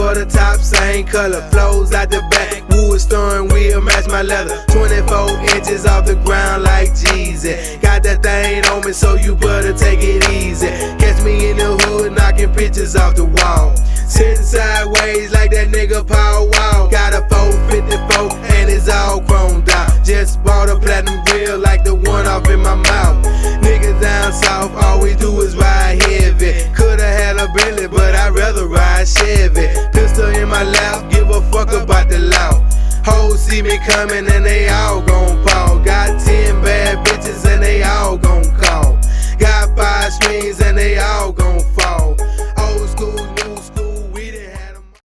for the top, same color. Flows out the back, wood steering wheel match my leather. 24 inches off the ground like Jeezy. Got that thing on me, so you better take it easy. Catch me in the hood, knocking pictures off the wall. Sitting sideways like that nigga Paul Wall. Got a 454 and it's all chromed out. Just bought a platinum grill like the one off in my mouth. Niggas down south, all we do is ride heavy. Coulda had a Bentley, but I'd rather ride Chevy. Pistol in my lap, give a fuck about the law. Hoes see me coming and they all gon' fall. Got 10 bad bitches and they all gon'